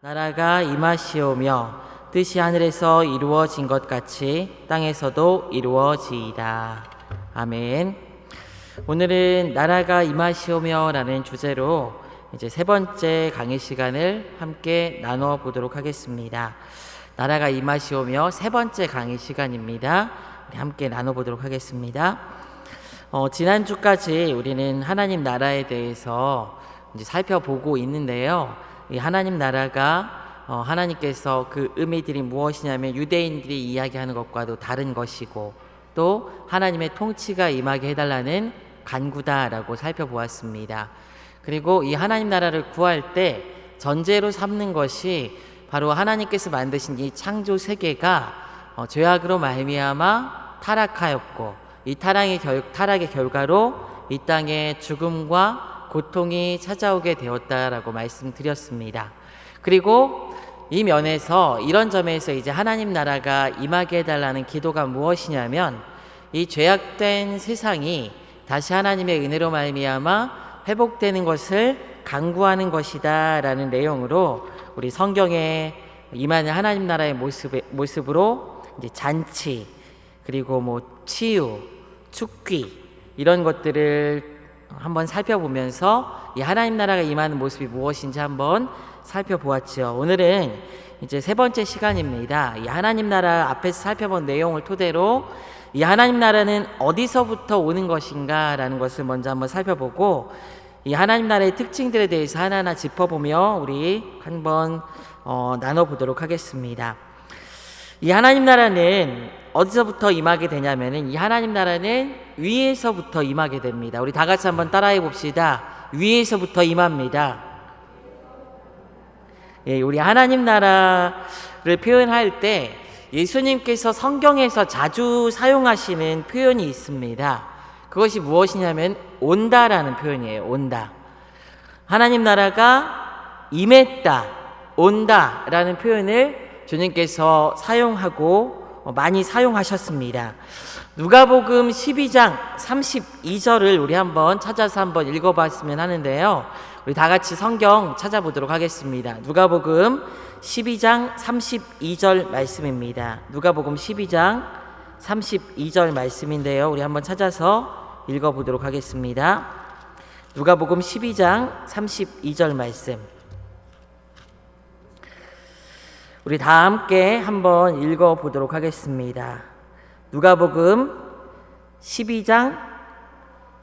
나라가 임하시오며 뜻이 하늘에서 이루어진 것 같이 땅에서도 이루어지이다. 아멘. 오늘은 나라가 임하시오며 라는 주제로 이제 세 번째 강의 시간을 함께 나눠 보도록 하겠습니다. 나라가 임하시오며 세 번째 강의 시간입니다. 함께 나눠 보도록 하겠습니다. 지난주까지 우리는 하나님 나라에 대해서 이제 살펴보고 있는데요. 이 하나님 나라가 하나님께서 그 의미들이 무엇이냐면 유대인들이 이야기하는 것과도 다른 것이고 또 하나님의 통치가 임하게 해달라는 간구다라고 살펴보았습니다. 그리고 이 하나님 나라를 구할 때 전제로 삼는 것이 바로 하나님께서 만드신 이 창조 세계가 죄악으로 말미암아 타락하였고 이 타락의 결과로 이 땅에 죽음과 고통이 찾아오게 되었다라고 말씀드렸습니다. 그리고 이 면에서 이런 점에서 이제 하나님 나라가 임하게 해달라는 기도가 무엇이냐면 이 죄악된 세상이 다시 하나님의 은혜로 말미암아 회복되는 것을 간구하는 것이다 라는 내용으로 우리 성경에 임하는 하나님 나라의 모습으로 이제 잔치 그리고 치유, 축기 이런 것들을 한번 살펴보면서 이 하나님 나라가 임하는 모습이 무엇인지 한번 살펴보았죠. 오늘은 이제 세 번째 시간입니다. 이 하나님 나라 앞에서 살펴본 내용을 토대로 이 하나님 나라는 어디서부터 오는 것인가 라는 것을 먼저 한번 살펴보고 이 하나님 나라의 특징들에 대해서 하나하나 짚어보며 우리 한번 나눠보도록 하겠습니다. 이 하나님 나라는 어디서부터 임하게 되냐면은 이 하나님 나라는 위에서부터 임하게 됩니다. 우리 다 같이 한번 따라해 봅시다. 위에서부터 임합니다. 예, 우리 하나님 나라를 표현할 때 예수님께서 성경에서 자주 사용하시는 표현이 있습니다. 그것이 무엇이냐면 온다라는 표현이에요. 온다. 하나님 나라가 임했다, 온다라는 표현을 주님께서 사용하고 많이 사용하셨습니다. 누가복음 12장 32절을 우리 한번 찾아서 한번 읽어봤으면 하는데요. 우리 다 같이 성경 찾아보도록 하겠습니다. 누가복음 12장 32절 말씀입니다. 누가복음 12장 32절 말씀인데요. 우리 한번 찾아서 읽어보도록 하겠습니다. 누가복음 12장 32절 말씀. 우리 다 함께 한번 읽어보도록 하겠습니다. 누가복음 12장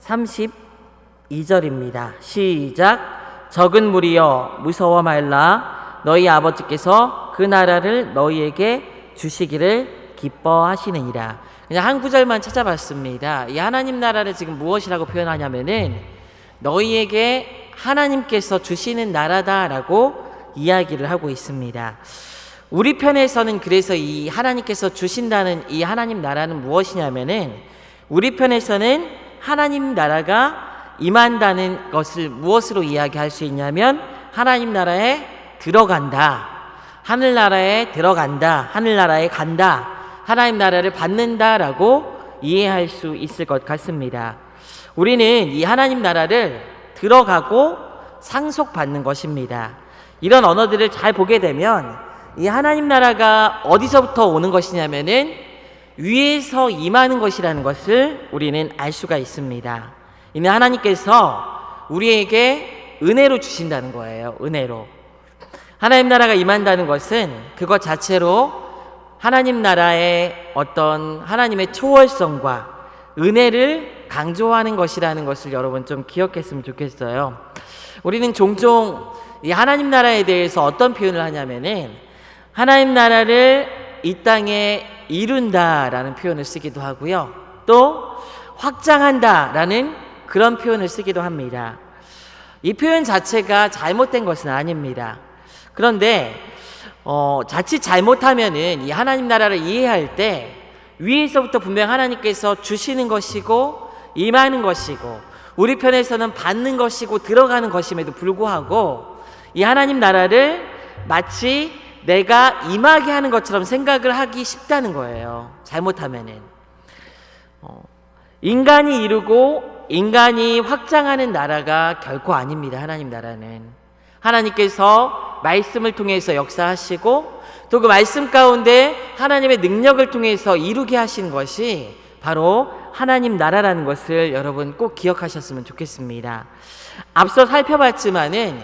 32절입니다. 시작. 적은 무리여 무서워 말라. 너희 아버지께서 그 나라를 너희에게 주시기를 기뻐하시느니라. 그냥 한 구절만 찾아봤습니다. 이 하나님 나라를 지금 무엇이라고 표현하냐면은 너희에게 하나님께서 주시는 나라다라고 이야기를 하고 있습니다. 우리 편에서는 그래서 이 하나님께서 주신다는 이 하나님 나라는 무엇이냐면은 우리 편에서는 하나님 나라가 임한다는 것을 무엇으로 이야기할 수 있냐면 하나님 나라에 들어간다, 하늘나라에 들어간다, 하늘나라에 간다, 하나님 나라를 받는다라고 이해할 수 있을 것 같습니다. 우리는 이 하나님 나라를 들어가고 상속받는 것입니다. 이런 언어들을 잘 보게 되면 이 하나님 나라가 어디서부터 오는 것이냐면은 위에서 임하는 것이라는 것을 우리는 알 수가 있습니다. 이는 하나님께서 우리에게 은혜로 주신다는 거예요. 은혜로. 하나님 나라가 임한다는 것은 그것 자체로 하나님 나라의 어떤 하나님의 초월성과 은혜를 강조하는 것이라는 것을 여러분 좀 기억했으면 좋겠어요. 우리는 종종 이 하나님 나라에 대해서 어떤 표현을 하냐면은 하나님 나라를 이 땅에 이룬다라는 표현을 쓰기도 하고요. 또 확장한다라는 그런 표현을 쓰기도 합니다. 이 표현 자체가 잘못된 것은 아닙니다. 그런데 자칫 잘못하면은 이 하나님 나라를 이해할 때 위에서부터 분명 하나님께서 주시는 것이고 임하는 것이고 우리 편에서는 받는 것이고 들어가는 것임에도 불구하고 이 하나님 나라를 마치 내가 임하게 하는 것처럼 생각을 하기 쉽다는 거예요. 잘못하면은 인간이 이루고 인간이 확장하는 나라가 결코 아닙니다. 하나님 나라는 하나님께서 말씀을 통해서 역사하시고 또 그 말씀 가운데 하나님의 능력을 통해서 이루게 하신 것이 바로 하나님 나라라는 것을 여러분 꼭 기억하셨으면 좋겠습니다. 앞서 살펴봤지만은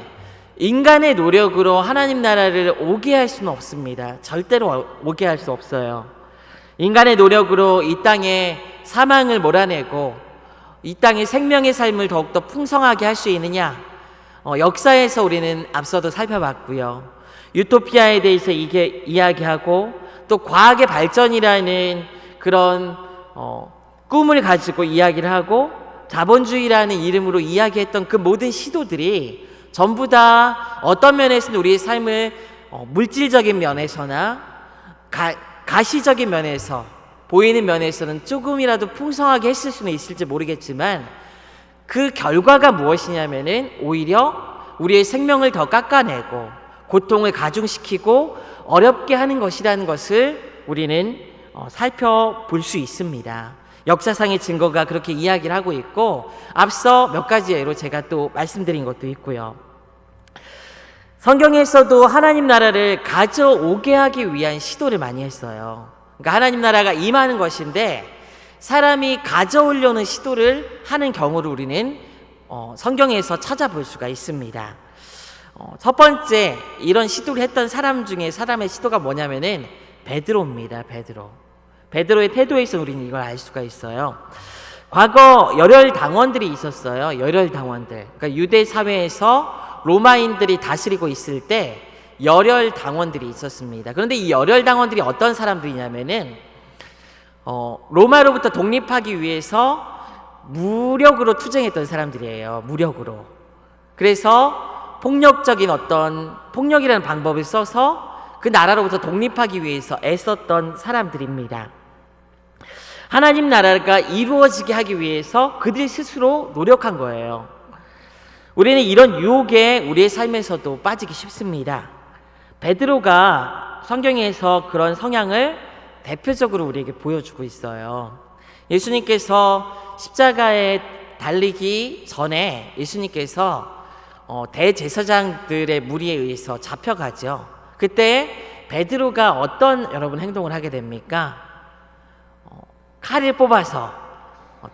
인간의 노력으로 하나님 나라를 오게 할 수는 없습니다. 절대로 오게 할 수 없어요. 인간의 노력으로 이 땅에 사망을 몰아내고 이 땅의 생명의 삶을 더욱더 풍성하게 할 수 있느냐? 역사에서 우리는 앞서도 살펴봤고요. 유토피아에 대해서 이야기하고 또 과학의 발전이라는 그런 꿈을 가지고 이야기를 하고 자본주의라는 이름으로 이야기했던 그 모든 시도들이 전부 다 어떤 면에서는 우리의 삶을 물질적인 면에서나 가시적인 면에서 보이는 면에서는 조금이라도 풍성하게 했을 수는 있을지 모르겠지만 그 결과가 무엇이냐면은 오히려 우리의 생명을 더 깎아내고 고통을 가중시키고 어렵게 하는 것이라는 것을 우리는 살펴볼 수 있습니다. 역사상의 증거가 그렇게 이야기를 하고 있고 앞서 몇 가지 예로 제가 또 말씀드린 것도 있고요. 성경에서도 하나님 나라를 가져오게 하기 위한 시도를 많이 했어요. 그러니까 하나님 나라가 임하는 것인데 사람이 가져오려는 시도를 하는 경우를 우리는 성경에서 찾아볼 수가 있습니다. 첫 번째 이런 시도를 했던 사람 중에 사람의 시도가 뭐냐면은 베드로입니다. 베드로의 태도에서 우리는 이걸 알 수가 있어요. 과거 열혈 당원들이 있었어요. 열혈 당원들. 그러니까 유대 사회에서 로마인들이 다스리고 있을 때 열혈 당원들이 있었습니다. 그런데 이 열혈 당원들이 어떤 사람들이냐면은 로마로부터 독립하기 위해서 무력으로 투쟁했던 사람들이에요. 무력으로. 그래서 폭력적인 어떤 폭력이라는 방법을 써서 그 나라로부터 독립하기 위해서 애썼던 사람들입니다. 하나님 나라가 이루어지게 하기 위해서 그들 스스로 노력한 거예요. 우리는 이런 유혹에 우리의 삶에서도 빠지기 쉽습니다. 베드로가 성경에서 그런 성향을 대표적으로 우리에게 보여주고 있어요. 예수님께서 십자가에 달리기 전에 예수님께서 대제사장들의 무리에 의해서 잡혀가죠. 그때 베드로가 어떤 여러분 행동을 하게 됩니까? 칼을 뽑아서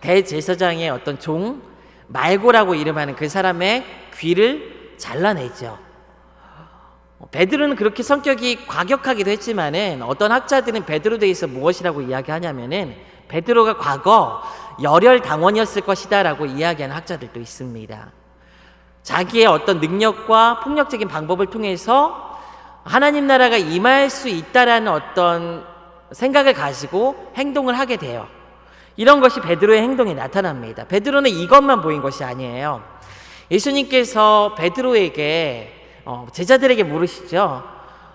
대제사장의 어떤 종 말고라고 이름하는 그 사람의 귀를 잘라내죠. 베드로는 그렇게 성격이 과격하기도 했지만은 어떤 학자들은 베드로에 대해서 무엇이라고 이야기하냐면은 베드로가 과거 열혈 당원이었을 것이다 라고 이야기하는 학자들도 있습니다. 자기의 어떤 능력과 폭력적인 방법을 통해서 하나님 나라가 임할 수 있다라는 어떤 생각을 가지고 행동을 하게 돼요. 이런 것이 베드로의 행동에 나타납니다. 베드로는 이것만 보인 것이 아니에요. 예수님께서 베드로에게 제자들에게 물으시죠.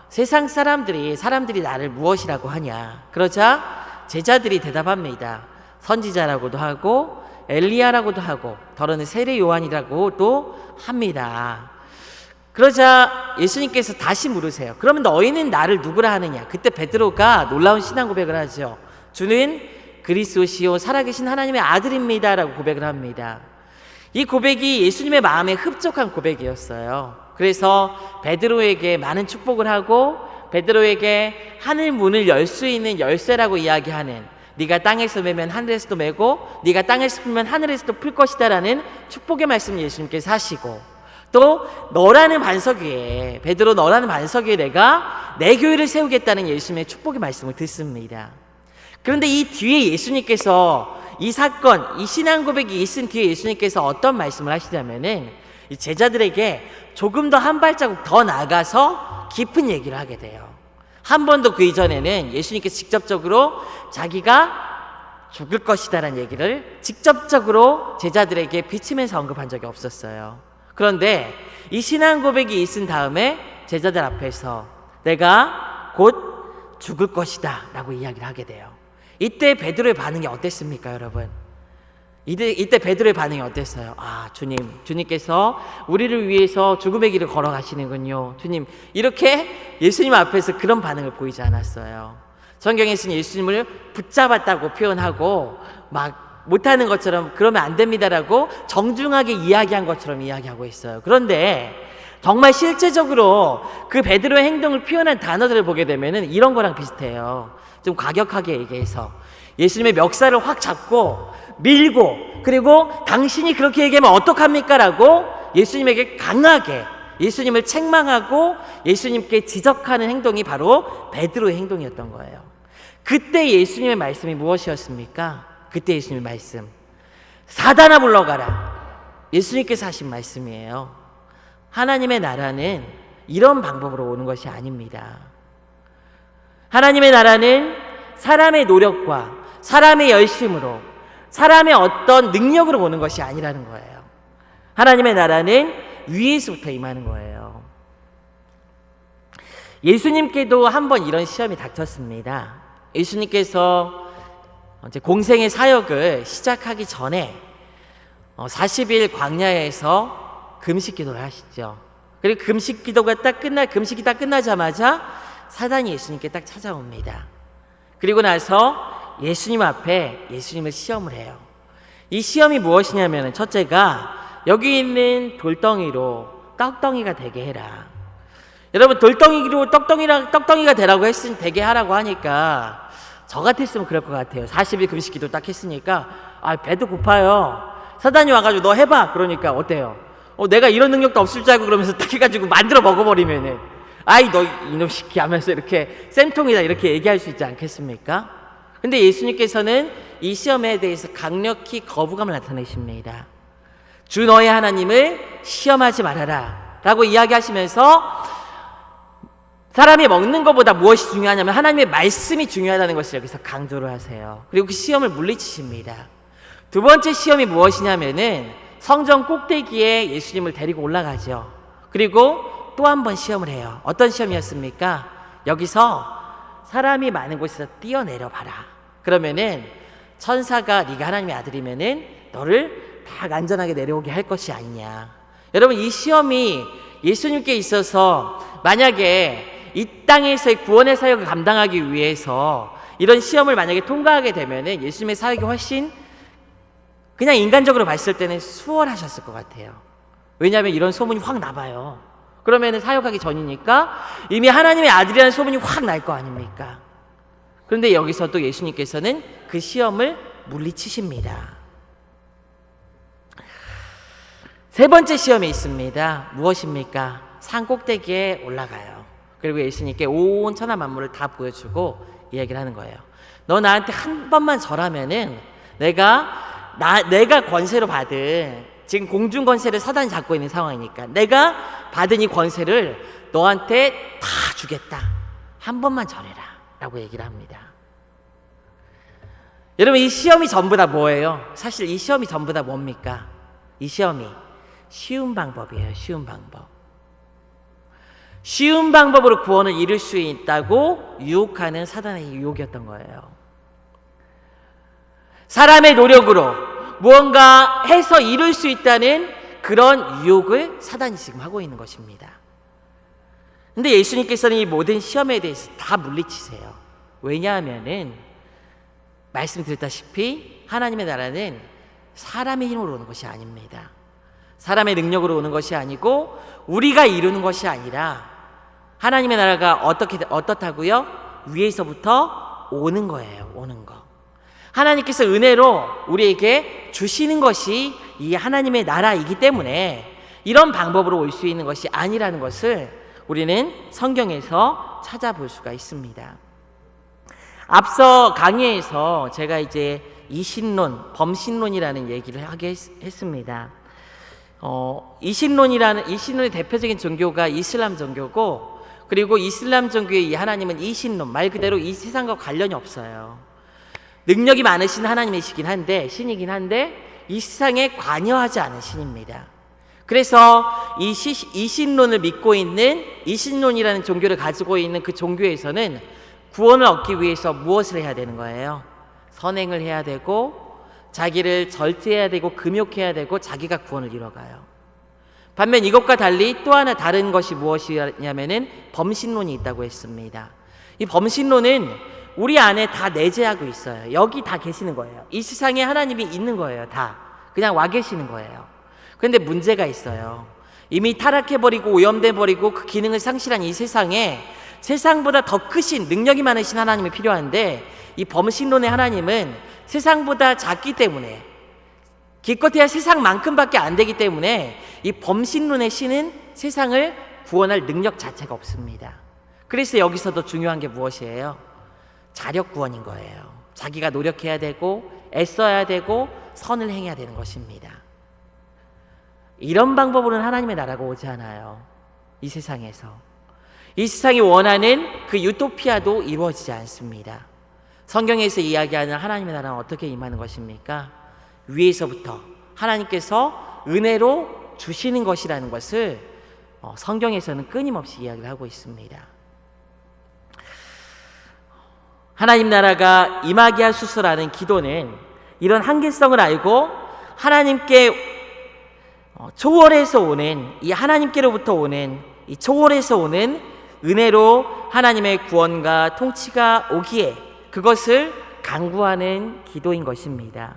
세상 사람들이 나를 무엇이라고 하냐. 그러자 제자들이 대답합니다. 선지자라고도 하고 엘리야라고도 하고 더러는 세례 요한이라고도 합니다. 그러자 예수님께서 다시 물으세요. 그러면 너희는 나를 누구라 하느냐. 그때 베드로가 놀라운 신앙 고백을 하죠. 주는 그리스도시요 살아계신 하나님의 아들입니다 라고 고백을 합니다. 이 고백이 예수님의 마음에 흡족한 고백이었어요. 그래서 베드로에게 많은 축복을 하고 베드로에게 하늘 문을 열 수 있는 열쇠라고 이야기하는 네가 땅에서 매면 하늘에서도 매고 네가 땅에서 풀면 하늘에서도 풀 것이다 라는 축복의 말씀을 예수님께서 하시고 또 너라는 반석 위에 베드로 너라는 반석 위에 내가 내 교회를 세우겠다는 예수님의 축복의 말씀을 듣습니다. 그런데 이 뒤에 예수님께서 이 사건, 이 신앙 고백이 있은 뒤에 예수님께서 어떤 말씀을 하시냐면은 이 제자들에게 조금 더 한 발자국 더 나가서 깊은 얘기를 하게 돼요. 한 번도 그 이전에는 예수님께서 직접적으로 자기가 죽을 것이다라는 얘기를 직접적으로 제자들에게 비치면서 언급한 적이 없었어요. 그런데 이 신앙 고백이 있은 다음에 제자들 앞에서 내가 곧 죽을 것이다 라고 이야기를 하게 돼요. 이때 베드로의 반응이 어땠습니까, 여러분? 이때 베드로의 반응이 어땠어요? 아, 주님께서 우리를 위해서 죽음의 길을 걸어가시는군요. 주님, 이렇게 예수님 앞에서 그런 반응을 보이지 않았어요. 성경에서는 예수님을 붙잡았다고 표현하고 막 못하는 것처럼 그러면 안 됩니다라고 정중하게 이야기한 것처럼 이야기하고 있어요. 그런데 정말 실제적으로 그 베드로의 행동을 표현한 단어들을 보게 되면은 이런 거랑 비슷해요. 좀 과격하게 얘기해서 예수님의 멱살을 확 잡고 밀고, 그리고 당신이 그렇게 얘기하면 어떡합니까? 라고 예수님에게 강하게 예수님을 책망하고 예수님께 지적하는 행동이 바로 베드로의 행동이었던 거예요. 그때 예수님의 말씀이 무엇이었습니까? 그때 예수님의 말씀, 사단아 물러가라. 예수님께서 하신 말씀이에요. 하나님의 나라는 이런 방법으로 오는 것이 아닙니다. 하나님의 나라는 사람의 노력과 사람의 열심으로, 사람의 어떤 능력으로 오는 것이 아니라는 거예요. 하나님의 나라는 위에서부터 임하는 거예요. 예수님께도 한번 이런 시험이 닥쳤습니다. 예수님께서 이제 공생의 사역을 시작하기 전에 40일 광야에서 금식 기도를 하시죠. 그리고 금식 기도가 금식이 딱 끝나자마자 사단이 예수님께 딱 찾아옵니다. 그리고 나서 예수님 앞에 예수님을 시험을 해요. 이 시험이 무엇이냐면, 첫째가 여기 있는 돌덩이로 떡덩이가 되게 해라. 여러분, 돌덩이로 떡덩이가 되라고 되게 하라고 하니까 저 같았으면 그럴 것 같아요. 40일 금식 기도 딱 했으니까 배도 고파요. 사단이 와가지고 너 해봐. 그러니까 어때요? 내가 이런 능력도 없을 줄 알고 그러면서 딱 해가지고 만들어 먹어버리면은 너 이놈 시키 하면서 이렇게 쌤통이다 이렇게 얘기할 수 있지 않겠습니까? 근데 예수님께서는 이 시험에 대해서 강력히 거부감을 나타내십니다. 주 너의 하나님을 시험하지 말아라 라고 이야기하시면서 사람이 먹는 것보다 무엇이 중요하냐면 하나님의 말씀이 중요하다는 것을 여기서 강조를 하세요. 그리고 그 시험을 물리치십니다. 두 번째 시험이 무엇이냐면은 성전 꼭대기에 예수님을 데리고 올라가죠. 그리고 또 한 번 시험을 해요. 어떤 시험이었습니까? 여기서 사람이 많은 곳에서 뛰어내려 봐라. 그러면은 천사가 네가 하나님의 아들이면은 너를 딱 안전하게 내려오게 할 것이 아니냐. 여러분, 이 시험이 예수님께 있어서 만약에 이 땅에서의 구원의 사역을 감당하기 위해서 이런 시험을 만약에 통과하게 되면은 예수님의 사역이 훨씬 그냥 인간적으로 봤을 때는 수월하셨을 것 같아요. 왜냐하면 이런 소문이 확 나봐요. 그러면은 사역하기 전이니까 이미 하나님의 아들이라는 소문이 확 날 거 아닙니까? 그런데 여기서 또 예수님께서는 그 시험을 물리치십니다. 세 번째 시험이 있습니다. 무엇입니까? 산 꼭대기에 올라가요. 그리고 예수님께 온 천하 만물을 다 보여주고 이야기를 하는 거예요. 너 나한테 한 번만 절하면은 내가 권세로 받은, 지금 공중 권세를 사단이 잡고 있는 상황이니까 내가 받은 이 권세를 너한테 다 주겠다. 한 번만 절해라 라고 얘기를 합니다. 여러분, 이 시험이 전부 다 뭐예요? 사실 이 시험이 전부 다 뭡니까? 이 시험이 쉬운 방법이에요. 쉬운 방법. 쉬운 방법으로 구원을 이룰 수 있다고 유혹하는 사단의 유혹이었던 거예요. 사람의 노력으로 무언가 해서 이룰 수 있다는 그런 유혹을 사단이 지금 하고 있는 것입니다. 근데 예수님께서는 이 모든 시험에 대해서 다 물리치세요. 왜냐하면은 말씀드렸다시피 하나님의 나라는 사람의 힘으로 오는 것이 아닙니다. 사람의 능력으로 오는 것이 아니고 우리가 이루는 것이 아니라 하나님의 나라가 어떻다고요? 위에서부터 오는 거예요. 오는 거. 하나님께서 은혜로 우리에게 주시는 것이 이 하나님의 나라이기 때문에 이런 방법으로 올 수 있는 것이 아니라는 것을 우리는 성경에서 찾아볼 수가 있습니다. 앞서 강의에서 제가 이제 이신론, 범신론이라는 얘기를 하게 했습니다. 이신론의 대표적인 종교가 이슬람 종교고, 그리고 이슬람 종교의 이 하나님은 이신론, 말 그대로 이 세상과 관련이 없어요. 능력이 많으신 하나님이시긴 한데, 신이긴 한데 이 세상에 관여하지 않은 신입니다. 그래서 이신론을 믿고 있는, 이신론이라는 종교를 가지고 있는 그 종교에서는 구원을 얻기 위해서 무엇을 해야 되는 거예요? 선행을 해야 되고 자기를 절제해야 되고 금욕해야 되고 자기가 구원을 이뤄가요. 반면 이것과 달리 또 하나 다른 것이 무엇이냐면은 범신론이 있다고 했습니다. 이 범신론은 우리 안에 다 내재하고 있어요. 여기 다 계시는 거예요. 이 세상에 하나님이 있는 거예요. 다 그냥 와 계시는 거예요. 그런데 문제가 있어요. 이미 타락해버리고 오염돼버리고 그 기능을 상실한 이 세상에 세상보다 더 크신 능력이 많으신 하나님이 필요한데, 이 범신론의 하나님은 세상보다 작기 때문에, 기껏해야 세상만큼밖에 안 되기 때문에 이 범신론의 신은 세상을 구원할 능력 자체가 없습니다. 그래서 여기서도 중요한 게 무엇이에요? 자력 구원인 거예요. 자기가 노력해야 되고 애써야 되고 선을 행해야 되는 것입니다. 이런 방법으로는 하나님의 나라가 오지 않아요. 이 세상에서. 이 세상이 원하는 그 유토피아도 이루어지지 않습니다. 성경에서 이야기하는 하나님의 나라는 어떻게 임하는 것입니까? 위에서부터 하나님께서 은혜로 주시는 것이라는 것을 성경에서는 끊임없이 이야기를 하고 있습니다. 하나님 나라가 임하게 하소서라는 기도는 이런 한계성을 알고 하나님께 초월해서 오는, 이 하나님께로부터 오는 이 초월해서 오는 은혜로 하나님의 구원과 통치가 오기에 그것을 간구하는 기도인 것입니다.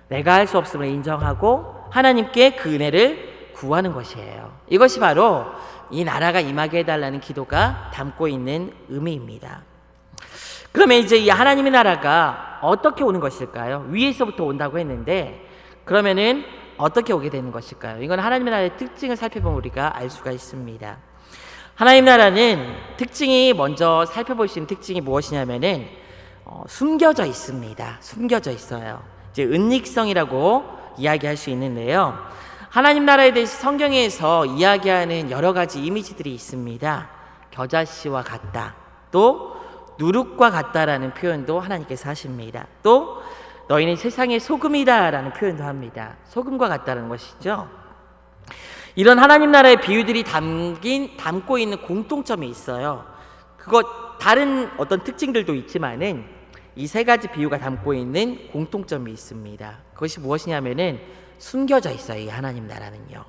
내가 할 수 없음을 인정하고 하나님께 그 은혜를 구하는 것이에요. 이것이 바로 이 나라가 임하게 해달라는 기도가 담고 있는 의미입니다. 그러면 이제 이 하나님의 나라가 어떻게 오는 것일까요? 위에서부터 온다고 했는데, 그러면은 어떻게 오게 되는 것일까요? 이건 하나님의 나라의 특징을 살펴보면 우리가 알 수가 있습니다. 하나님 나라는 특징이, 먼저 살펴볼 수 있는 특징이 무엇이냐면은 숨겨져 있습니다. 숨겨져 있어요. 이제 은닉성이라고 이야기할 수 있는데요. 하나님 나라에 대해서 성경에서 이야기하는 여러 가지 이미지들이 있습니다. 겨자씨와 같다, 또 누룩과 같다라는 표현도 하나님께서 하십니다. 또 너희는 세상의 소금이다라는 표현도 합니다. 소금과 같다는 것이죠. 이런 하나님 나라의 비유들이 담고 있는 공통점이 있어요. 다른 어떤 특징들도 있지만은 이 세 가지 비유가 담고 있는 공통점이 있습니다. 그것이 무엇이냐면은 숨겨져 있어요. 이 하나님 나라는요,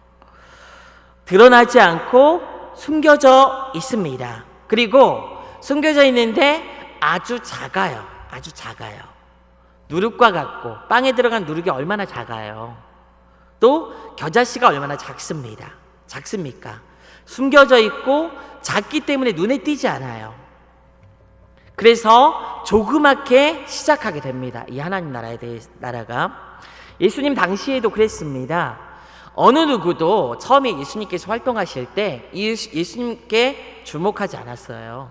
드러나지 않고 숨겨져 있습니다. 그리고 숨겨져 있는데 아주 작아요. 아주 작아요. 누룩과 같고, 빵에 들어간 누룩이 얼마나 작아요. 또 겨자씨가 얼마나 작습니까? 숨겨져 있고 작기 때문에 눈에 띄지 않아요. 그래서 조그맣게 시작하게 됩니다. 이 하나님 나라가. 예수님 당시에도 그랬습니다. 어느 누구도 처음에 예수님께서 활동하실 때 예수님께 주목하지 않았어요.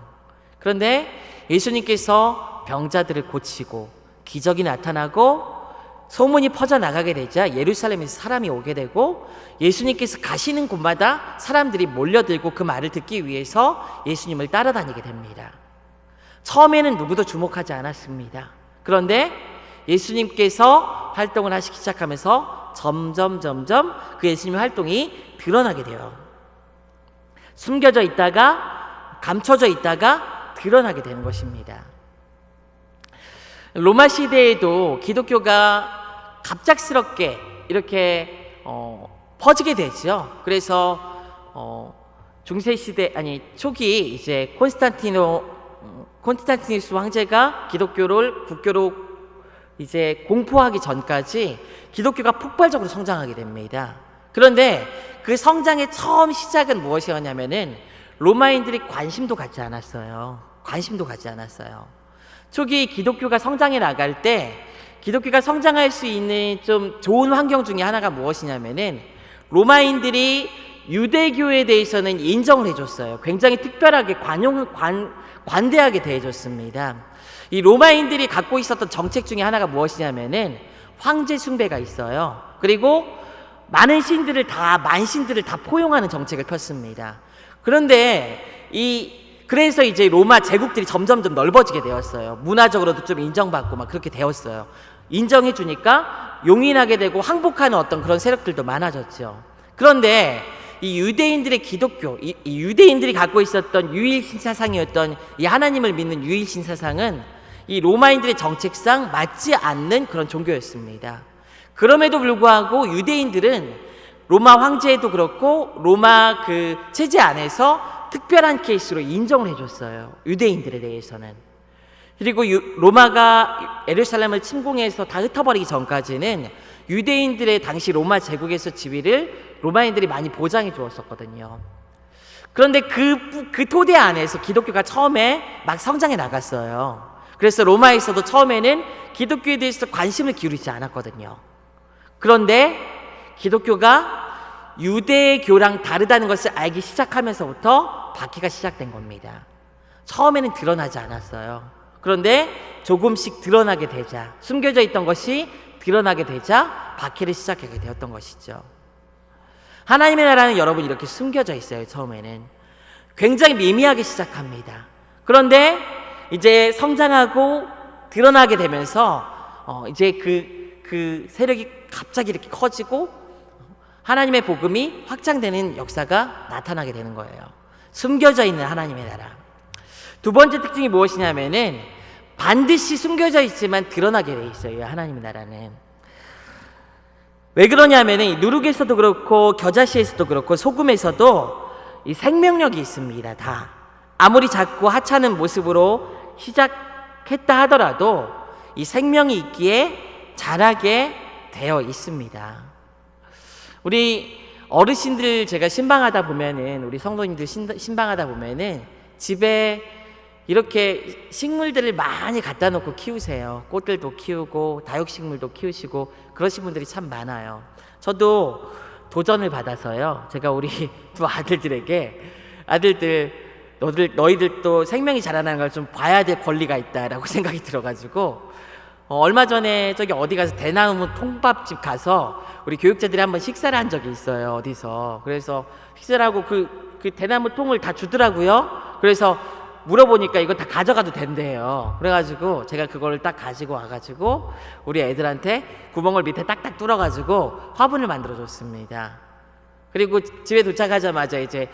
그런데 예수님께서 병자들을 고치고 기적이 나타나고 소문이 퍼져나가게 되자 예루살렘에서 사람이 오게 되고, 예수님께서 가시는 곳마다 사람들이 몰려들고 그 말을 듣기 위해서 예수님을 따라다니게 됩니다. 처음에는 누구도 주목하지 않았습니다. 그런데 예수님께서 활동을 하시기 시작하면서 점점 그 예수님의 활동이 드러나게 돼요. 숨겨져 있다가 감춰져 있다가 드러나게 되는 것입니다. 로마 시대에도 기독교가 갑작스럽게 이렇게 퍼지게 되죠. 그래서 중세 시대, 초기 이제 콘스탄티누스 황제가 기독교를 국교로 이제 공포하기 전까지 기독교가 폭발적으로 성장하게 됩니다. 그런데 그 성장의 처음 시작은 무엇이었냐면은 로마인들이 관심도 갖지 않았어요. 초기 기독교가 성장해 나갈 때, 기독교가 성장할 수 있는 좀 좋은 환경 중에 하나가 무엇이냐면은 로마인들이 유대교에 대해서는 인정을 해줬어요. 굉장히 특별하게 관대하게 대해줬습니다. 이 로마인들이 갖고 있었던 정책 중에 하나가 무엇이냐면은 황제 숭배가 있어요. 그리고 만신들을 다 포용하는 정책을 폈습니다. 그런데 그래서 이제 로마 제국들이 점점 넓어지게 되었어요. 문화적으로도 좀 인정받고 막 그렇게 되었어요. 인정해 주니까 용인하게 되고 항복하는 어떤 그런 세력들도 많아졌죠. 그런데 이 유대인들의 기독교, 이 유대인들이 갖고 있었던 유일신 사상이었던 이 하나님을 믿는 유일신 사상은 이 로마인들의 정책상 맞지 않는 그런 종교였습니다. 그럼에도 불구하고 유대인들은 로마 황제도 그렇고 로마 그 체제 안에서 특별한 케이스로 인정을 해줬어요. 유대인들에 대해서는. 그리고 로마가 예루살렘을 침공해서 다 흩어버리기 전까지는 유대인들의 당시 로마 제국에서 지위를 로마인들이 많이 보장해 주었었거든요. 그런데 그 토대 안에서 기독교가 처음에 막 성장해 나갔어요. 그래서 로마에서도 처음에는 기독교에 대해서 관심을 기울이지 않았거든요. 그런데 기독교가 유대교랑 다르다는 것을 알기 시작하면서부터 바퀴가 시작된 겁니다. 처음에는 드러나지 않았어요. 그런데 조금씩 드러나게 되자, 숨겨져 있던 것이 드러나게 되자 바퀴를 시작하게 되었던 것이죠. 하나님의 나라는 여러분 이렇게 숨겨져 있어요. 처음에는 굉장히 미미하게 시작합니다. 그런데 이제 성장하고 드러나게 되면서 이제 그 세력이 갑자기 이렇게 커지고 하나님의 복음이 확장되는 역사가 나타나게 되는 거예요. 숨겨져 있는 하나님의 나라. 두 번째 특징이 무엇이냐면은 반드시 숨겨져 있지만 드러나게 돼 있어요. 하나님의 나라는. 왜 그러냐면은 누룩에서도 그렇고 겨자씨에서도 그렇고 소금에서도 이 생명력이 있습니다. 다 아무리 작고 하찮은 모습으로 시작했다 하더라도 이 생명이 있기에 자라게 되어 있습니다. 우리 어르신들 제가 신방하다 보면은 우리 성도님들 신방하다 보면은 집에 이렇게 식물들을 많이 갖다 놓고 키우세요. 꽃들도 키우고 다육식물도 키우시고 그러신 분들이 참 많아요. 저도 도전을 받아서요. 제가 우리 두 아들들에게 아들들 너희들도 생명이 자라나는 걸 좀 봐야 될 권리가 있다라고 생각이 들어가지고 얼마 전에 저기 어디 가서 대나무 통밥집 가서 우리 교육자들이 한번 식사를 한 적이 있어요. 어디서. 그래서 식사를 하고 그 대나무 통을 다 주더라고요. 그래서 물어보니까 이거 다 가져가도 된대요. 그래가지고 제가 그거를 딱 가지고 와가지고 우리 애들한테 구멍을 밑에 딱딱 뚫어가지고 화분을 만들어 줬습니다. 그리고 집에 도착하자마자 이제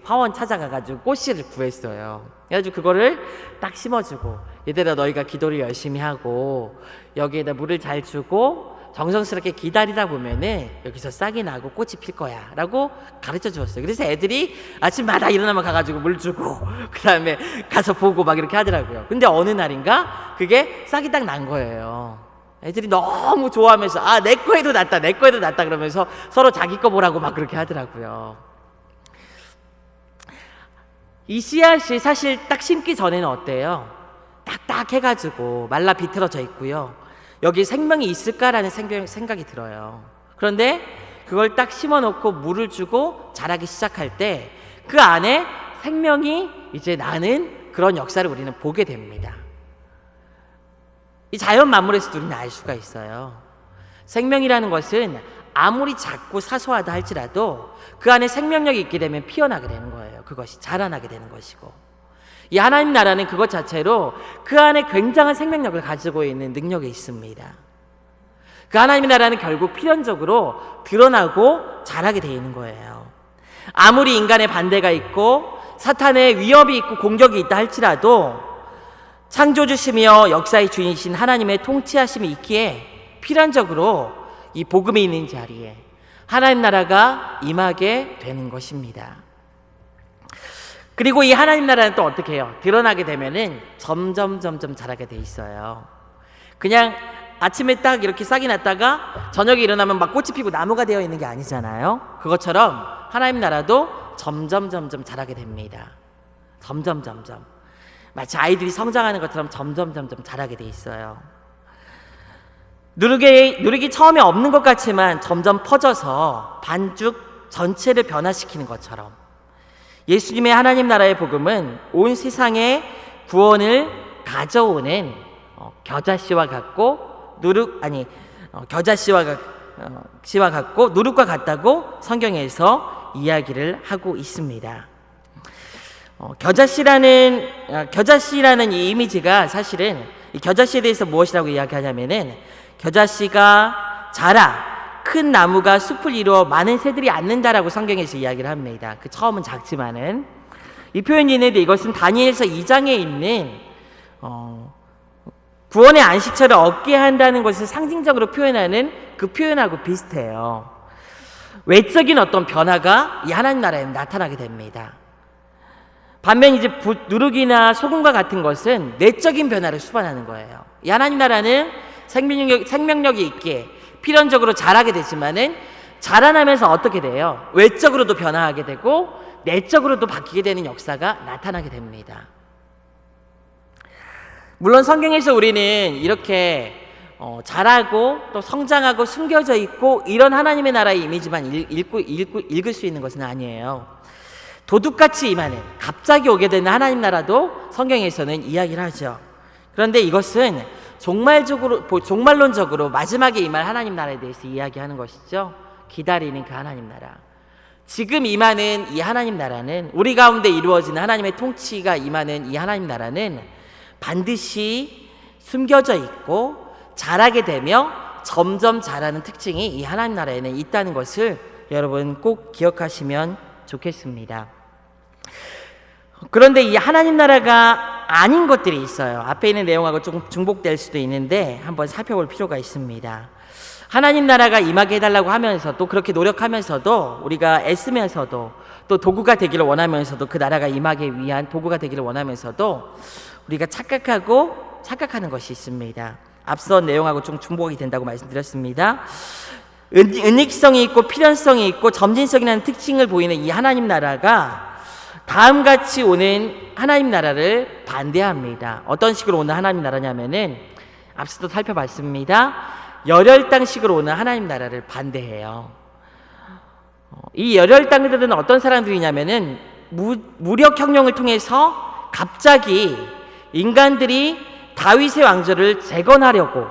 화원 찾아가가지고 꽃씨를 구했어요. 그래가지고 그거를 딱 심어주고 얘들아 너희가 기도를 열심히 하고 여기에다 물을 잘 주고 정성스럽게 기다리다 보면은 여기서 싹이 나고 꽃이 필 거야 라고 가르쳐 주었어요. 그래서 애들이 아침마다 일어나면 가가지고 물 주고 그 다음에 가서 보고 막 이렇게 하더라고요. 근데 어느 날인가 그게 싹이 딱 난 거예요. 애들이 너무 좋아하면서 내 거에도 났다 내 거에도 났다 그러면서 서로 자기 거 보라고 막 그렇게 하더라고요. 이 씨앗이 사실 딱 심기 전에는 어때요? 딱딱해가지고 말라 비틀어져 있고요. 여기 생명이 있을까라는 생각이 들어요. 그런데 그걸 딱 심어놓고 물을 주고 자라기 시작할 때 그 안에 생명이 이제 나는 그런 역사를 우리는 보게 됩니다. 이 자연 만물에서도 우리는 알 수가 있어요. 생명이라는 것은 아무리 작고 사소하다 할지라도 그 안에 생명력이 있게 되면 피어나게 되는 거예요. 그것이 자라나게 되는 것이고 이 하나님 나라는 그것 자체로 그 안에 굉장한 생명력을 가지고 있는 능력이 있습니다. 그 하나님 나라는 결국 필연적으로 드러나고 자라게 되어 있는 거예요. 아무리 인간의 반대가 있고 사탄의 위협이 있고 공격이 있다 할지라도 창조주시며 역사의 주인이신 하나님의 통치하심이 있기에 필연적으로 이 복음이 있는 자리에 하나님 나라가 임하게 되는 것입니다. 그리고 이 하나님 나라는 또 어떻게 해요? 드러나게 되면은 점점 자라게 돼 있어요. 그냥 아침에 딱 이렇게 싹이 났다가 저녁에 일어나면 막 꽃이 피고 나무가 되어 있는 게 아니잖아요. 그것처럼 하나님 나라도 점점 자라게 됩니다. 점점 마치 아이들이 성장하는 것처럼 점점 자라게 돼 있어요. 누룩이 처음에 없는 것 같지만 점점 퍼져서 반죽 전체를 변화시키는 것처럼 예수님의 하나님 나라의 복음은 온 세상에 구원을 가져오는 겨자씨와 같고 겨자씨와 같고 누룩과 같다고 성경에서 이야기를 하고 있습니다. 겨자씨라는 이 이미지가 사실은 이 겨자씨에 대해서 무엇이라고 이야기하냐면은 겨자씨가 자라 큰 나무가 숲을 이루어 많은 새들이 앉는다라고 성경에서 이야기를 합니다. 그 처음은 작지만은 이 표현이 있는데 이것은 다니엘서 2장에 있는 구원의 안식처를 얻게 한다는 것을 상징적으로 표현하는 그 표현하고 비슷해요. 외적인 어떤 변화가 이 하나님 나라에 나타나게 됩니다. 반면 이제 누룩이나 소금과 같은 것은 내적인 변화를 수반하는 거예요. 이 하나님 나라는 생명력이 있게 필연적으로 자라게 되지만은 자라나면서 어떻게 돼요? 외적으로도 변화하게 되고 내적으로도 바뀌게 되는 역사가 나타나게 됩니다. 물론 성경에서 우리는 이렇게 자라고 또 성장하고 숨겨져 있고 이런 하나님의 나라의 이미지만 읽을 수 있는 것은 아니에요. 도둑같이 임하는 갑자기 오게 되는 하나님 나라도 성경에서는 이야기를 하죠. 그런데 이것은 종말론적으로 마지막에 임할 하나님 나라에 대해서 이야기하는 것이죠. 기다리는 그 하나님 나라. 지금 임하는 이 하나님 나라는, 우리 가운데 이루어지는 하나님의 통치가 임하는 이 하나님 나라는 반드시 숨겨져 있고 자라게 되며 점점 자라는 특징이 이 하나님 나라에는 있다는 것을 여러분 꼭 기억하시면 좋겠습니다. 그런데 이 하나님 나라가 아닌 것들이 있어요. 앞에 있는 내용하고 조금 중복될 수도 있는데 한번 살펴볼 필요가 있습니다. 하나님 나라가 임하게 해달라고 하면서도, 그렇게 노력하면서도, 우리가 애쓰면서도, 또 도구가 되기를 원하면서도, 그 나라가 임하기 위한 도구가 되기를 원하면서도 우리가 착각하는 것이 있습니다. 앞선 내용하고 좀 중복이 된다고 말씀드렸습니다. 은닉성이 있고 필연성이 있고 점진성이라는 특징을 보이는 이 하나님 나라가 다음같이 오는 하나님 나라를 반대합니다. 어떤 식으로 오는 하나님 나라냐면은 앞서도 살펴봤습니다. 열혈당식으로 오는 하나님 나라를 반대해요. 이 열혈당들은 어떤 사람들이냐면은 무력혁명을 통해서 갑자기 인간들이 다윗의 왕조를 재건하려고,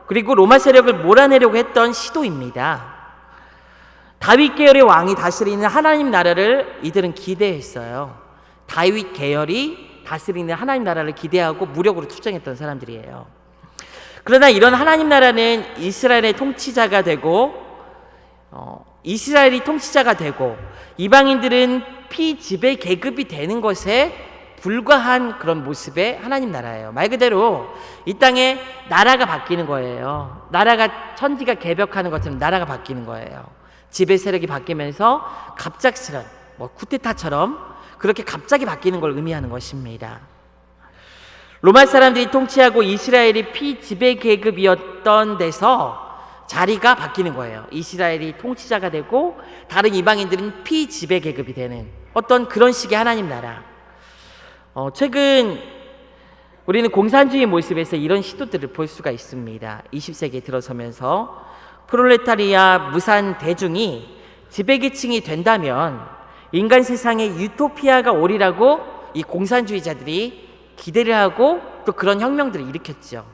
그리고 로마 세력을 몰아내려고 했던 시도입니다. 다윗 계열의 왕이 다스리는 하나님 나라를 이들은 기대했어요. 다윗 계열이 다스리는 하나님 나라를 기대하고 무력으로 투쟁했던 사람들이에요. 그러나 이런 하나님 나라는 이스라엘이 통치자가 되고 이방인들은 피지배 계급이 되는 것에 불과한 그런 모습의 하나님 나라예요. 말 그대로 이 땅에 나라가 바뀌는 거예요. 나라가 천지가 개벽하는 것처럼 나라가 바뀌는 거예요. 지배 세력이 바뀌면서 갑작스런 쿠데타처럼 그렇게 갑자기 바뀌는 걸 의미하는 것입니다. 로마 사람들이 통치하고 이스라엘이 피지배 계급이었던 데서 자리가 바뀌는 거예요. 이스라엘이 통치자가 되고 다른 이방인들은 피지배 계급이 되는 어떤 그런 식의 하나님 나라. 최근 우리는 공산주의 모습에서 이런 시도들을 볼 수가 있습니다. 20세기에 들어서면서 프롤레타리아 무산 대중이 지배계층이 된다면 인간 세상에 유토피아가 오리라고 이 공산주의자들이 기대를 하고 또 그런 혁명들을 일으켰죠.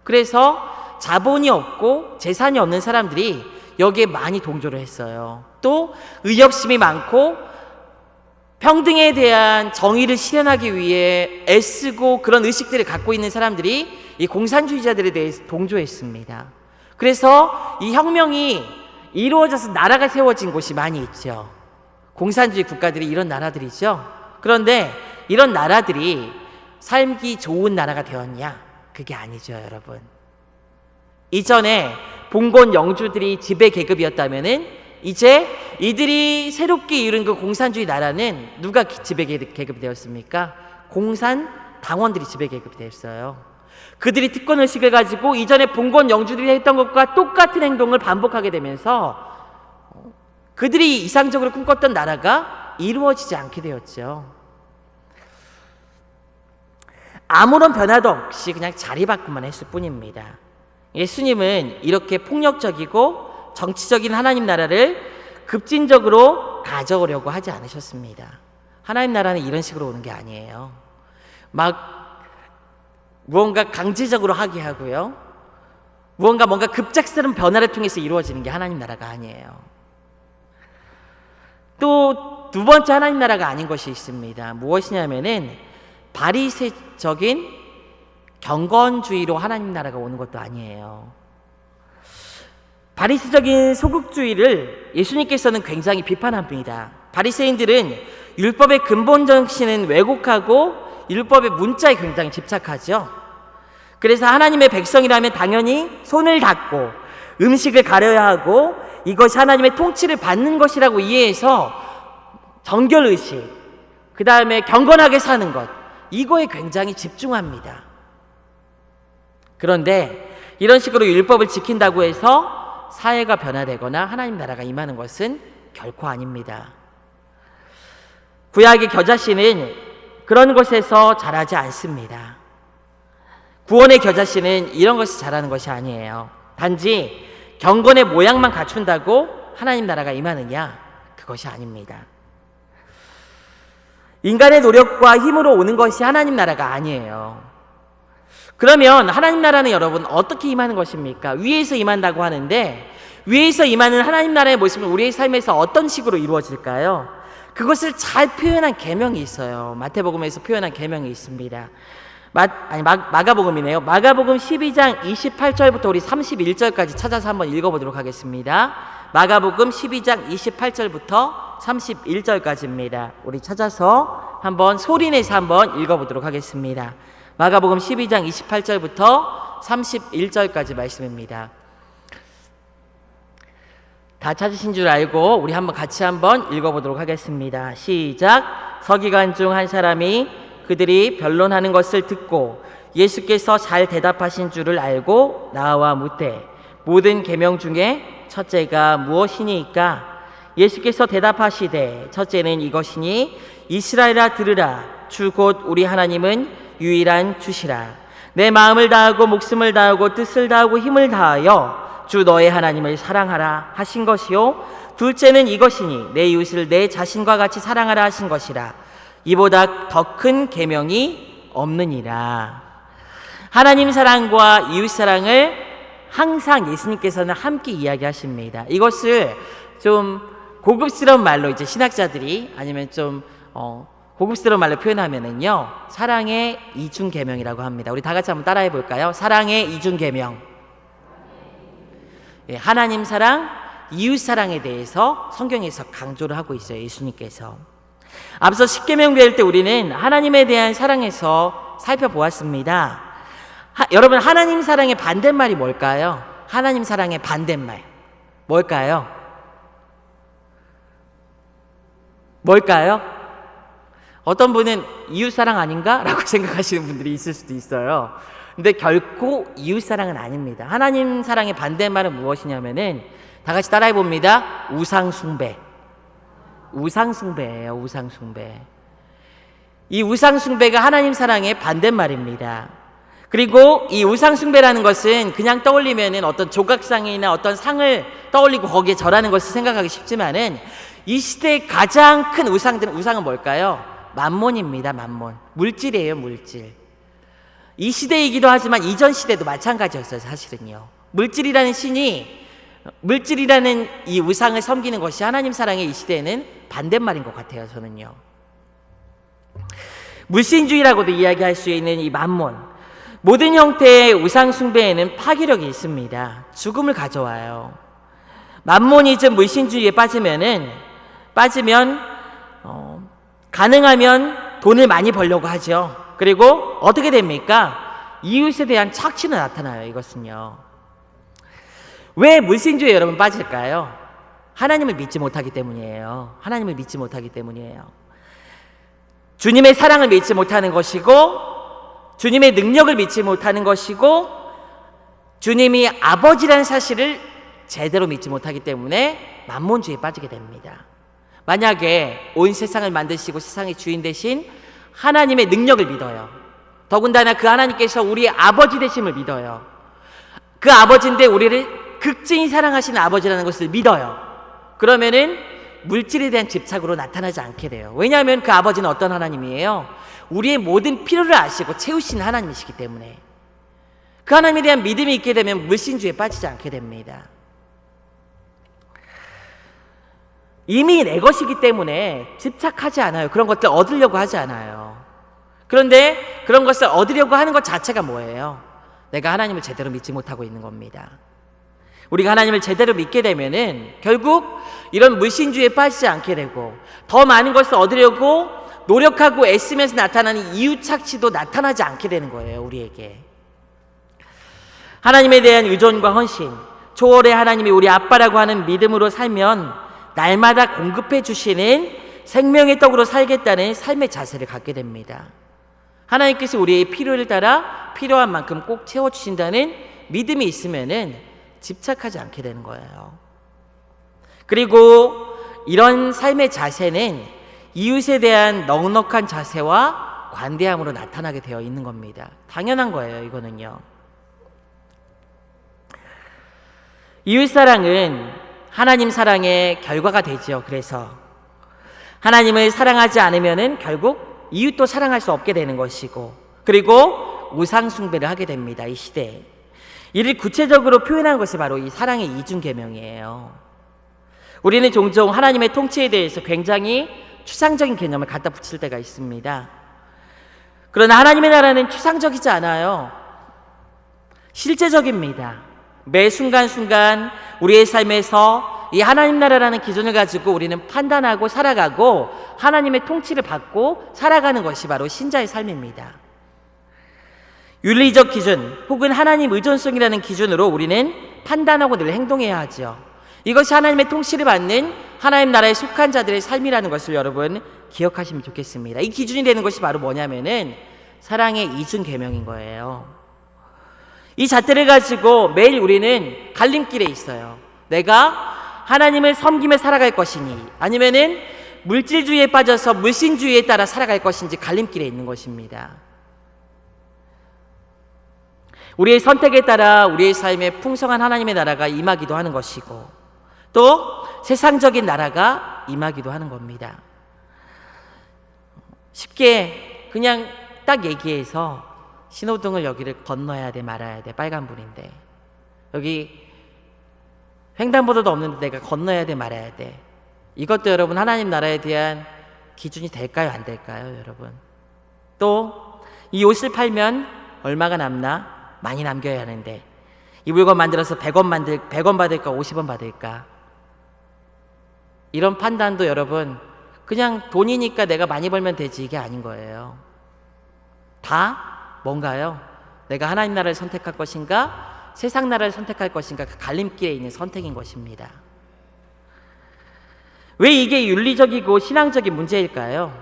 그래서 자본이 없고 재산이 없는 사람들이 여기에 많이 동조를 했어요. 또 의협심이 많고 평등에 대한 정의를 실현하기 위해 애쓰고 그런 의식들을 갖고 있는 사람들이 이 공산주의자들에 대해서 동조했습니다. 그래서 이 혁명이 이루어져서 나라가 세워진 곳이 많이 있죠. 공산주의 국가들이 이런 나라들이죠. 그런데 이런 나라들이 살기 좋은 나라가 되었냐? 그게 아니죠, 여러분. 이전에 봉건 영주들이 지배 계급이었다면은 이제 이들이 새롭게 이룬 그 공산주의 나라는 누가 지배 계급이 되었습니까? 공산 당원들이 지배 계급이 되었어요. 그들이 특권 의식을 가지고 이전에 봉건 영주들이 했던 것과 똑같은 행동을 반복하게 되면서 그들이 이상적으로 꿈꿨던 나라가 이루어지지 않게 되었죠. 아무런 변화도 없이 그냥 자리바꾸만 했을 뿐입니다. 예수님은 이렇게 폭력적이고 정치적인 하나님 나라를 급진적으로 가져오려고 하지 않으셨습니다. 하나님 나라는 이런 식으로 오는 게 아니에요. 막 무언가 강제적으로 하게 하고요. 뭔가 급작스러운 변화를 통해서 이루어지는 게 하나님 나라가 아니에요. 또 두 번째 하나님 나라가 아닌 것이 있습니다. 무엇이냐면은 바리새적인 경건주의로 하나님 나라가 오는 것도 아니에요. 바리새적인 소극주의를 예수님께서는 굉장히 비판합니다. 바리새인들은 율법의 근본 정신은 왜곡하고 율법의 문자에 굉장히 집착하죠. 그래서 하나님의 백성이라면 당연히 손을 닦고 음식을 가려야 하고 이것이 하나님의 통치를 받는 것이라고 이해해서 정결의식, 그 다음에 경건하게 사는 것, 이거에 굉장히 집중합니다. 그런데 이런 식으로 율법을 지킨다고 해서 사회가 변화되거나 하나님 나라가 임하는 것은 결코 아닙니다. 구약의 겨자씨는 그런 것에서 자라지 않습니다. 구원의 겨자씨는 이런 것이 자라는 것이 아니에요. 단지 경건의 모양만 갖춘다고 하나님 나라가 임하느냐? 그것이 아닙니다. 인간의 노력과 힘으로 오는 것이 하나님 나라가 아니에요. 그러면 하나님 나라는 여러분 어떻게 임하는 것입니까? 위에서 임한다고 하는데 위에서 임하는 하나님 나라의 모습은 우리의 삶에서 어떤 식으로 이루어질까요? 그것을 잘 표현한 계명이 있어요. 마태복음에서 표현한 계명이 있습니다. 마가복음이네요. 마가복음 12장 28절부터 우리 31절까지 찾아서 한번 읽어보도록 하겠습니다. 마가복음 12장 28절부터 31절까지입니다. 우리 찾아서 한번 소리내서 한번 읽어보도록 하겠습니다. 마가복음 12장 28절부터 31절까지 말씀입니다. 다 찾으신 줄 알고 우리 한번 같이 한번 읽어보도록 하겠습니다. 시작. 서기관 중 한 사람이 그들이 변론하는 것을 듣고 예수께서 잘 대답하신 줄을 알고 나와 묻되 모든 계명 중에 첫째가 무엇이니까? 예수께서 대답하시되 첫째는 이것이니 이스라엘아 들으라. 주 곧 우리 하나님은 유일한 주시라. 내 마음을 다하고 목숨을 다하고 뜻을 다하고 힘을 다하여 주 너의 하나님을 사랑하라 하신 것이요. 둘째는 이것이니 내 이웃을 내 자신과 같이 사랑하라 하신 것이라. 이보다 더 큰 계명이 없느니라. 하나님 사랑과 이웃 사랑을 항상 예수님께서는 함께 이야기하십니다. 이것을 좀 고급스러운 말로 이제 신학자들이 아니면 좀 고급스러운 말로 표현하면은요, 사랑의 이중 계명이라고 합니다. 우리 다 같이 한번 따라해 볼까요? 사랑의 이중 계명. 예, 하나님 사랑, 이웃 사랑에 대해서 성경에서 강조를 하고 있어요. 예수님께서. 앞서 십계명 배울 때 우리는 하나님에 대한 사랑에서 살펴보았습니다. 여러분, 하나님 사랑의 반대말이 뭘까요? 하나님 사랑의 반대말 뭘까요? 뭘까요? 어떤 분은 이웃사랑 아닌가? 라고 생각하시는 분들이 있을 수도 있어요. 근데 결코 이웃사랑은 아닙니다. 하나님 사랑의 반대말은 무엇이냐면은 다 같이 따라해 봅니다. 우상숭배. 우상숭배예요. 우상숭배. 이 우상숭배가 하나님 사랑의 반대말입니다. 그리고 이 우상숭배라는 것은 그냥 떠올리면은 어떤 조각상이나 어떤 상을 떠올리고 거기에 절하는 것을 생각하기 쉽지만은 이 시대의 가장 큰 우상은 뭘까요? 만몬입니다. 만몬. 물질이에요. 물질. 이 시대이기도 하지만 이전 시대도 마찬가지였어요. 사실은요. 물질이라는 이 우상을 섬기는 것이 하나님 사랑의 이 시대에는 반대말인 것 같아요. 저는요. 물신주의라고도 이야기할 수 있는 이 만몬. 모든 형태의 우상 숭배에는 파괴력이 있습니다. 죽음을 가져와요. 만모니즘 물신주의에 빠지면 가능하면 돈을 많이 벌려고 하죠. 그리고 어떻게 됩니까? 이웃에 대한 착취는 나타나요. 이것은요. 왜 물신주의에 여러분 빠질까요? 하나님을 믿지 못하기 때문이에요. 하나님을 믿지 못하기 때문이에요. 주님의 사랑을 믿지 못하는 것이고, 주님의 능력을 믿지 못하는 것이고, 주님이 아버지라는 사실을 제대로 믿지 못하기 때문에 만몬주의에 빠지게 됩니다. 만약에 온 세상을 만드시고 세상의 주인 되신 하나님의 능력을 믿어요. 더군다나 그 하나님께서 우리의 아버지 되심을 믿어요. 그 아버지인데 우리를 극진히 사랑하시는 아버지라는 것을 믿어요. 그러면은 물질에 대한 집착으로 나타나지 않게 돼요. 왜냐하면 그 아버지는 어떤 하나님이에요? 우리의 모든 필요를 아시고 채우시는 하나님이시기 때문에 그 하나님에 대한 믿음이 있게 되면 물신주의에 빠지지 않게 됩니다. 이미 내 것이기 때문에 집착하지 않아요. 그런 것들 얻으려고 하지 않아요. 그런데 그런 것을 얻으려고 하는 것 자체가 뭐예요? 내가 하나님을 제대로 믿지 못하고 있는 겁니다. 우리가 하나님을 제대로 믿게 되면은 결국 이런 물신주의에 빠지지 않게 되고 더 많은 것을 얻으려고 노력하고 애쓰면서 나타나는 이웃착취도 나타나지 않게 되는 거예요. 우리에게. 하나님에 대한 의존과 헌신, 초월의 하나님이 우리 아빠라고 하는 믿음으로 살면 날마다 공급해 주시는 생명의 떡으로 살겠다는 삶의 자세를 갖게 됩니다. 하나님께서 우리의 필요를 따라 필요한 만큼 꼭 채워주신다는 믿음이 있으면은 집착하지 않게 되는 거예요. 그리고 이런 삶의 자세는 이웃에 대한 넉넉한 자세와 관대함으로 나타나게 되어 있는 겁니다. 당연한 거예요, 이거는요. 이웃사랑은 하나님 사랑의 결과가 되죠. 그래서 하나님을 사랑하지 않으면은 결국 이웃도 사랑할 수 없게 되는 것이고, 그리고 우상 숭배를 하게 됩니다. 이 시대에. 이를 구체적으로 표현한 것이 바로 이 사랑의 이중계명이에요. 우리는 종종 하나님의 통치에 대해서 굉장히 추상적인 개념을 갖다 붙일 때가 있습니다. 그러나 하나님의 나라는 추상적이지 않아요. 실제적입니다. 매 순간순간 우리의 삶에서 이 하나님 나라라는 기준을 가지고 우리는 판단하고 살아가고 하나님의 통치를 받고 살아가는 것이 바로 신자의 삶입니다. 윤리적 기준 혹은 하나님 의존성이라는 기준으로 우리는 판단하고 늘 행동해야 하죠. 이것이 하나님의 통치를 받는 하나님 나라에 속한 자들의 삶이라는 것을 여러분 기억하시면 좋겠습니다. 이 기준이 되는 것이 바로 뭐냐면은 사랑의 이중 계명인 거예요. 이 잣대를 가지고 매일 우리는 갈림길에 있어요. 내가 하나님을 섬기며 살아갈 것이니 아니면은 물질주의에 빠져서 물신주의에 따라 살아갈 것인지 갈림길에 있는 것입니다. 우리의 선택에 따라 우리의 삶에 풍성한 하나님의 나라가 임하기도 하는 것이고 또 세상적인 나라가 임하기도 하는 겁니다. 쉽게 그냥 딱 얘기해서 신호등을 여기를 건너야 돼 말아야 돼, 빨간불인데 여기 횡단보도도 없는데 내가 건너야 돼 말아야 돼, 이것도 여러분 하나님 나라에 대한 기준이 될까요, 안 될까요, 여러분? 또 이 옷을 팔면 얼마가 남나? 많이 남겨야 하는데 이 물건 만들어서 100원 받을까 50원 받을까? 이런 판단도 여러분 그냥 돈이니까 내가 많이 벌면 되지, 이게 아닌 거예요. 다 뭔가요? 내가 하나님 나라를 선택할 것인가 세상 나라를 선택할 것인가, 그 갈림길에 있는 선택인 것입니다. 왜 이게 윤리적이고 신앙적인 문제일까요?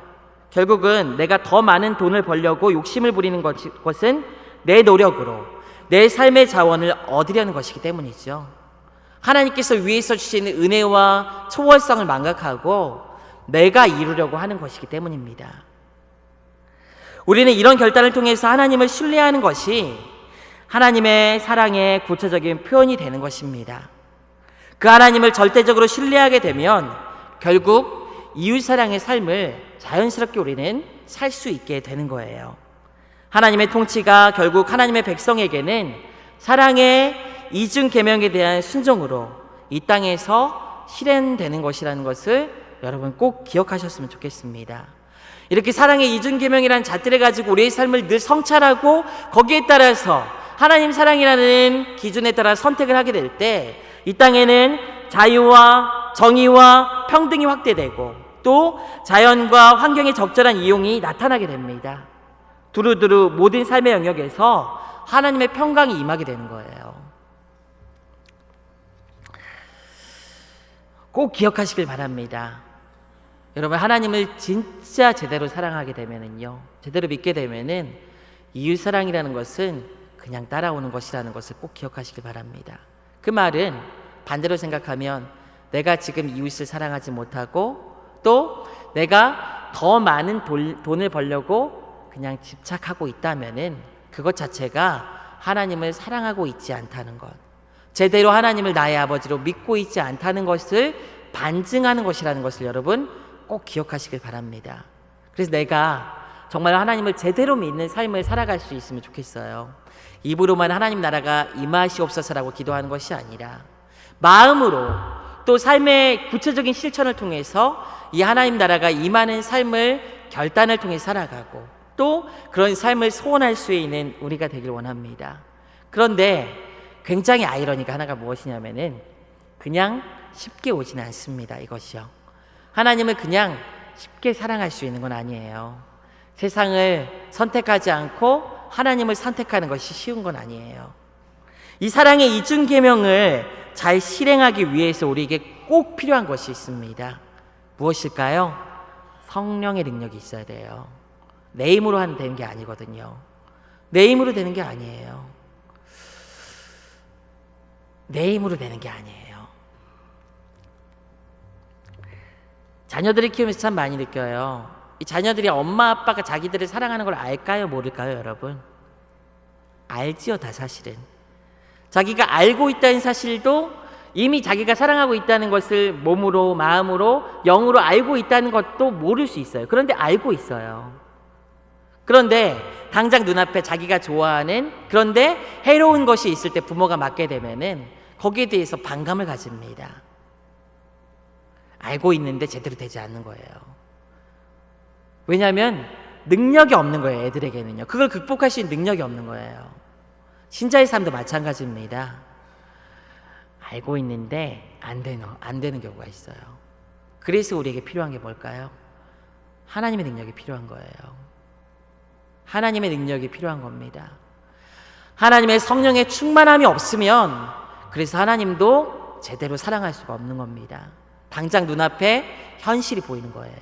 결국은 내가 더 많은 돈을 벌려고 욕심을 부리는 것은 내 노력으로 내 삶의 자원을 얻으려는 것이기 때문이죠. 하나님께서 위에서 주시는 은혜와 초월성을 망각하고 내가 이루려고 하는 것이기 때문입니다. 우리는 이런 결단을 통해서 하나님을 신뢰하는 것이 하나님의 사랑의 구체적인 표현이 되는 것입니다. 그 하나님을 절대적으로 신뢰하게 되면 결국 이웃사랑의 삶을 자연스럽게 우리는 살 수 있게 되는 거예요. 하나님의 통치가 결국 하나님의 백성에게는 사랑의 이중 계명에 대한 순종으로 이 땅에서 실현되는 것이라는 것을 여러분 꼭 기억하셨으면 좋겠습니다. 이렇게 사랑의 이중 계명이라는 잣대를 가지고 우리의 삶을 늘 성찰하고 거기에 따라서 하나님 사랑이라는 기준에 따라 선택을 하게 될 때 이 땅에는 자유와 정의와 평등이 확대되고 또 자연과 환경의 적절한 이용이 나타나게 됩니다. 두루두루 모든 삶의 영역에서 하나님의 평강이 임하게 되는 거예요. 꼭 기억하시길 바랍니다. 여러분, 하나님을 진짜 제대로 사랑하게 되면은요, 제대로 믿게 되면은 이웃사랑이라는 것은 그냥 따라오는 것이라는 것을 꼭 기억하시길 바랍니다. 그 말은 반대로 생각하면 내가 지금 이웃을 사랑하지 못하고 또 내가 더 많은 돈을 벌려고 그냥 집착하고 있다면은 그것 자체가 하나님을 사랑하고 있지 않다는 것, 제대로 하나님을 나의 아버지로 믿고 있지 않다는 것을 반증하는 것이라는 것을 여러분 꼭 기억하시길 바랍니다. 그래서 내가 정말 하나님을 제대로 믿는 삶을 살아갈 수 있으면 좋겠어요. 입으로만 하나님 나라가 임하시옵소서라고 기도하는 것이 아니라 마음으로 또 삶의 구체적인 실천을 통해서 이 하나님 나라가 임하는 삶을 결단을 통해 살아가고 또 그런 삶을 소원할 수 있는 우리가 되길 원합니다. 그런데 굉장히 아이러니가 하나가 무엇이냐면은 그냥 쉽게 오지는 않습니다. 이것이요. 하나님을 그냥 쉽게 사랑할 수 있는 건 아니에요. 세상을 선택하지 않고 하나님을 선택하는 것이 쉬운 건 아니에요. 이 사랑의 이중 계명을 잘 실행하기 위해서 우리에게 꼭 필요한 것이 있습니다. 무엇일까요? 성령의 능력이 있어야 돼요. 내 힘으로 하면 되는 게 아니거든요. 내 힘으로 되는 게 아니에요. 내 힘으로 되는 게 아니에요. 자녀들을 키우면서 참 많이 느껴요. 이 자녀들이 엄마 아빠가 자기들을 사랑하는 걸 알까요, 모를까요, 여러분? 알지요, 다 사실은. 자기가 알고 있다는 사실도 이미 자기가 사랑하고 있다는 것을 몸으로, 마음으로, 영으로 알고 있다는 것도 모를 수 있어요. 그런데 알고 있어요. 그런데 당장 눈앞에 자기가 좋아하는, 그런데 해로운 것이 있을 때 부모가 맞게 되면은 거기에 대해서 반감을 가집니다. 알고 있는데 제대로 되지 않는 거예요. 왜냐하면 능력이 없는 거예요, 애들에게는요. 그걸 극복할 수 있는 능력이 없는 거예요. 신자의 삶도 마찬가지입니다. 알고 있는데 안 되는 경우가 있어요. 그래서 우리에게 필요한 게 뭘까요? 하나님의 능력이 필요한 거예요. 하나님의 능력이 필요한 겁니다. 하나님의 성령의 충만함이 없으면 그래서 하나님도 제대로 사랑할 수가 없는 겁니다. 당장 눈앞에 현실이 보이는 거예요.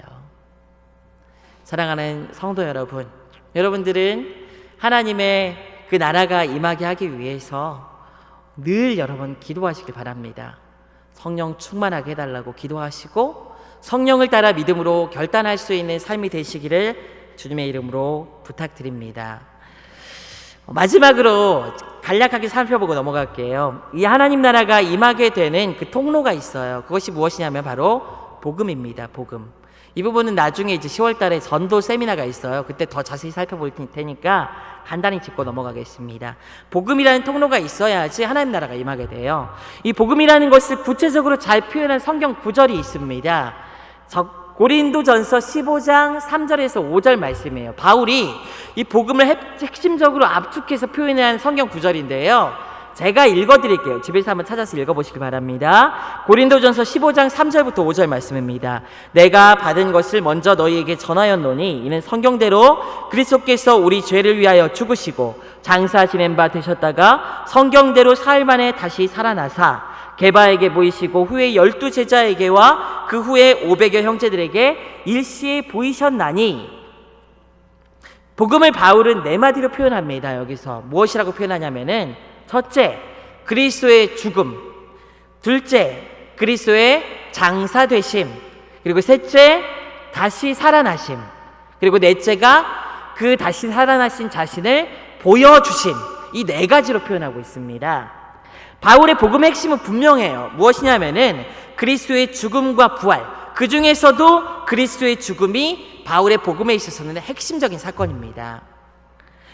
사랑하는 성도 여러분, 여러분들은 하나님의 그 나라가 임하게 하기 위해서 늘 여러분 기도하시길 바랍니다. 성령 충만하게 해달라고 기도하시고 성령을 따라 믿음으로 결단할 수 있는 삶이 되시기를 주님의 이름으로 부탁드립니다. 마지막으로 간략하게 살펴보고 넘어갈게요. 이 하나님 나라가 임하게 되는 그 통로가 있어요. 그것이 무엇이냐면 바로 복음입니다. 복음. 이 부분은 나중에 이제 10월 달에 전도 세미나가 있어요. 그때 더 자세히 살펴볼 테니까 간단히 짚고 넘어가겠습니다. 복음이라는 통로가 있어야지 하나님 나라가 임하게 돼요. 이 복음이라는 것을 구체적으로 잘 표현한 성경 구절이 있습니다. 고린도전서 15장 3절에서 5절 말씀이에요. 바울이 이 복음을 핵심적으로 압축해서 표현한 성경 구절인데요. 제가 읽어드릴게요. 집에서 한번 찾아서 읽어보시기 바랍니다. 고린도전서 15장 3절부터 5절 말씀입니다. 내가 받은 것을 먼저 너희에게 전하였노니 이는 성경대로 그리스도께서 우리 죄를 위하여 죽으시고 장사 지낸 바 되셨다가 성경대로 사흘 만에 다시 살아나사 게바에게 보이시고 후에 12제자에게와 그 후에 500여 형제들에게 일시에 보이셨나니. 복음을 바울은 네 마디로 표현합니다. 여기서 무엇이라고 표현하냐면은 첫째, 그리스도의 죽음. 둘째, 그리스도의 장사되심. 그리고 셋째, 다시 살아나심. 그리고 넷째가 그 다시 살아나신 자신을 보여주심. 이 네 가지로 표현하고 있습니다. 바울의 복음의 핵심은 분명해요. 무엇이냐면은 그리스도의 죽음과 부활. 그 중에서도 그리스도의 죽음이 바울의 복음에 있어서는 핵심적인 사건입니다.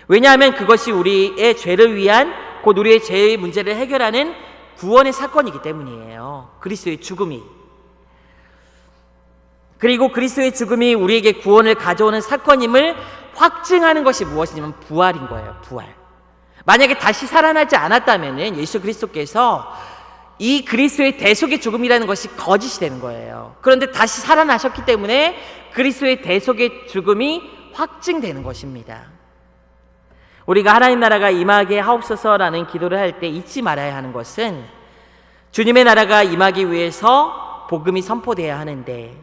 왜냐하면 그것이 우리의 죄를 위한, 곧 우리의 죄의 문제를 해결하는 구원의 사건이기 때문이에요. 그리스도의 죽음이. 그리고 그리스도의 죽음이 우리에게 구원을 가져오는 사건임을 확증하는 것이 무엇이냐면 부활인 거예요. 부활. 만약에 다시 살아나지 않았다면 예수 그리스도께서 이 그리스도의 대속의 죽음이라는 것이 거짓이 되는 거예요. 그런데 다시 살아나셨기 때문에 그리스도의 대속의 죽음이 확증되는 것입니다. 우리가 하나님 나라가 임하게 하옵소서라는 기도를 할 때 잊지 말아야 하는 것은 주님의 나라가 임하기 위해서 복음이 선포돼야 하는데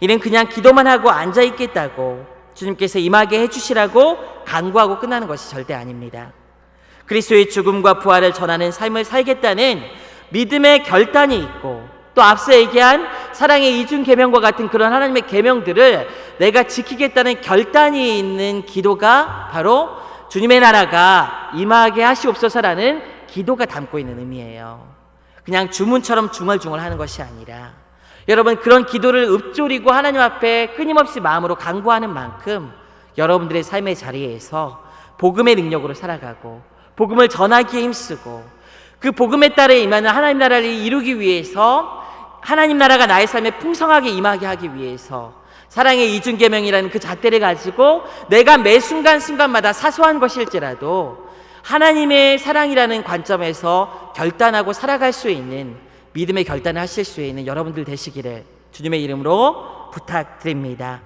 이는 그냥 기도만 하고 앉아있겠다고 주님께서 임하게 해주시라고 간구하고 끝나는 것이 절대 아닙니다. 그리스도의 죽음과 부활을 전하는 삶을 살겠다는 믿음의 결단이 있고 또 앞서 얘기한 사랑의 이중 계명과 같은 그런 하나님의 계명들을 내가 지키겠다는 결단이 있는 기도가 바로 주님의 나라가 임하게 하시옵소서라는 기도가 담고 있는 의미예요. 그냥 주문처럼 중얼중얼 하는 것이 아니라 여러분 그런 기도를 읊조리고 하나님 앞에 끊임없이 마음으로 간구하는 만큼 여러분들의 삶의 자리에서 복음의 능력으로 살아가고 복음을 전하기에 힘쓰고 그 복음에 따라 임하는 하나님 나라를 이루기 위해서 하나님 나라가 나의 삶에 풍성하게 임하게 하기 위해서 사랑의 이중계명이라는 그 잣대를 가지고 내가 매 순간순간마다 사소한 것일지라도 하나님의 사랑이라는 관점에서 결단하고 살아갈 수 있는 믿음의 결단을 하실 수 있는 여러분들 되시기를 주님의 이름으로 부탁드립니다.